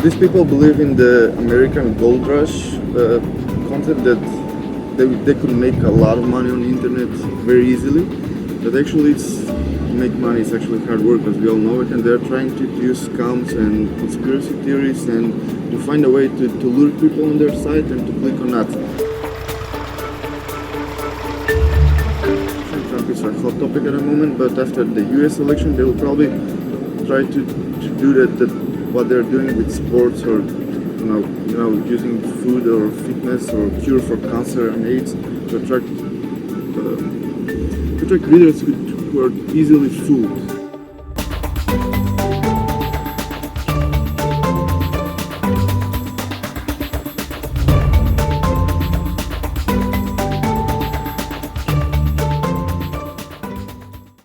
these people believe in the American gold rush concept that they could make a lot of money on the internet very easily. But actually, to make money is actually hard work, as we all know it. And they're trying to use scams and conspiracy theories and to find a way to lure people on their site and to click on that. Trump is a hot topic at the moment, but after the US election, they will probably try to do that what they're doing with sports or using food or fitness or cure for cancer and AIDS to attract readers who are easily fooled.